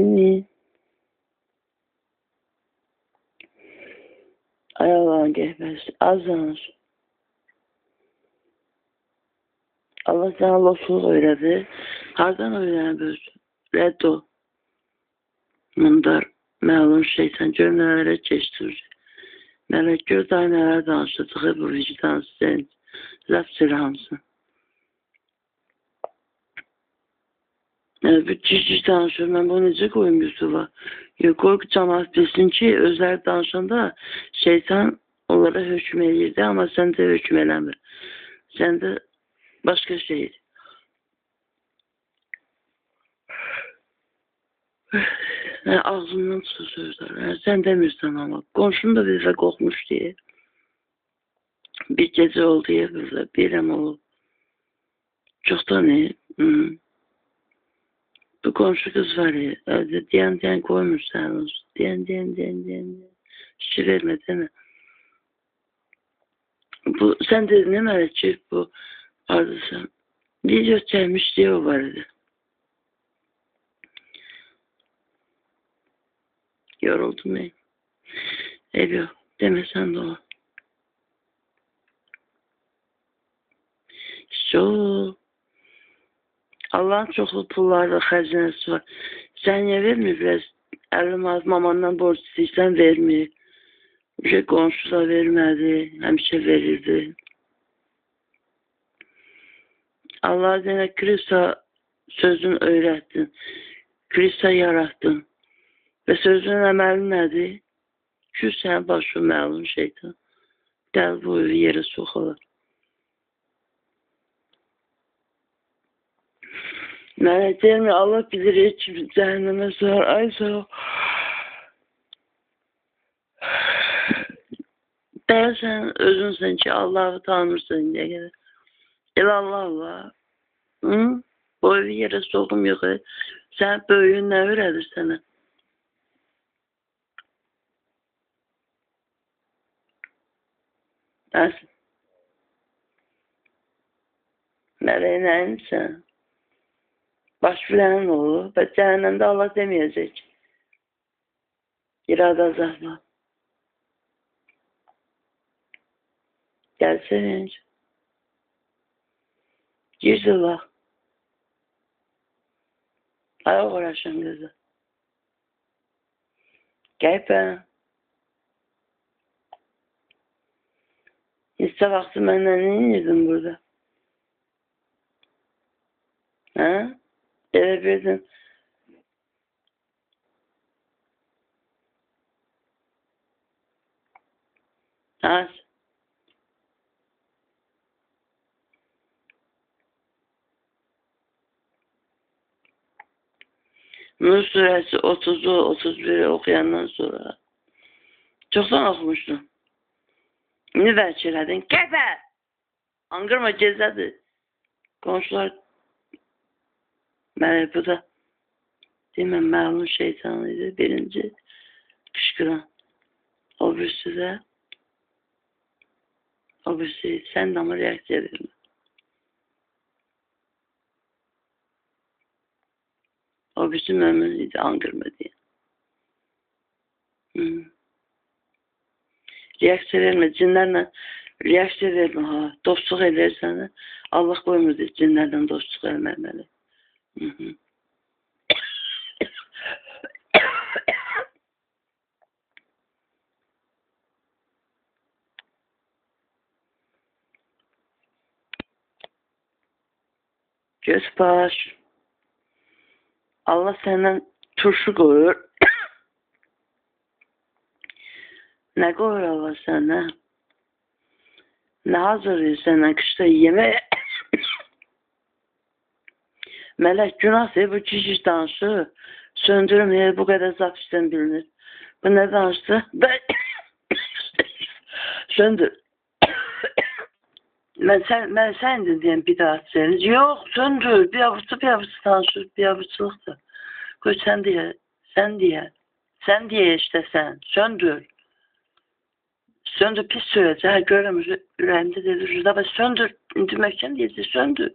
mi? Ay Allah'ın gehbesi. Az danış. Allah sana lofluq öyrədir. Hardan öyrənir? Rədd ol. Mundar, məlum şeytan gör nələrə keçdirir. Mələk gör daha nələr danışacaq bu vicdan sən. Zəfsir hamısı. Bu cici danışır. Mən bunu necə qoyum YouTube'a? Yox, qoy cəmaət bilsin ki, özləri danışanda şeytan onlara hökm edirdi, amma səndə hökm eləmir. Səndə başqa şeydir. Ağzımdan çıxır sözlər. Sən demirsən amma. Qonşum da bizə qorxmuş deyə. Bir gecə oldu ya bizə. Birəm olub. Çoxdan bu qonşu qız var ya. Deyən qoymursan. Deyən. Şişi vermə demə. Bu, sən dedin ne mələ ki bu ardısan. Video çəkmiş deyə o var idi. Yoruldum ben. Ev yok. Demesen de o. Çok. Allah'ın çoxlu pulları, xəzinəsi var. Sən niyə vermir biraz? 50 manat mamandan borc istəyirsən vermir. Bir şey qonşu da vermədi. Həmişə verirdi. Allah sənə Krista sözünü öyrətdin. Krista yarattın. Və sözün əməli nədir? Ki, sən başı məlum şeytan. Dəl boyu yerə soxulur. Mənə deyilmi, Allah bilir heç cəhənnəmə sığar. Ay sağ ol. Bəyər sən özünsən ki, Allah'ı tanırsan indiyə qədər. El Allah var. Boyu yerə soxum yox. Sən böyüyün nə öyrədir sənə? Nəsin? Mələyə nəyinsən? Baş filanın olur. Və cəhənnəmdə Allah deməyəcək. İradə azabla. Gəl sevinç. Girdi bax. Ayaq uğraşın qızı. Gəl bən. İstə vaxtı məndən nə edirdin burada? Hə? Elə birdin. Az. Nur surəsi 30'u 31'i okuyandan sonra. Çoxdan oxumuşdum. İndi vərk elədin. Gəbə! Anqırma gezədir. Qonşular Məli bu da deməm məlum şeytan idi. Birinci qışqıran. O birisi də o birisi sən də mı reaksiya vermə. O birisi məmnun idi. Anqırma deyə. Reaksiya vermə. Cinlərlə reaksiya vermə. Ha. Dostluq edir sənə. Allah qoymur deyir. Cinlərlə dostluq eləməməli. Göz baş. Allah səndən turşu qoyur. Nə qoyur Allah sənə? Nə hazırlayır səndən qışda yemək? Mələk günahdır, bu cici danışır. Söndürmür, bu qədər zat işdən bilinir. Bu nə danışdı? Söndür. Mən sən deyəm bir daha seniz. Yox, söndür. Bir avuçlu danışır, bir avuçluqdur. Qoy sən deyə, sən deyə işte sən. Söndür. Söndür, pis söyləyəcək. Görürəm, ürəyimdə dedi, söndür. İndi məhkəm deyəcək, söndür.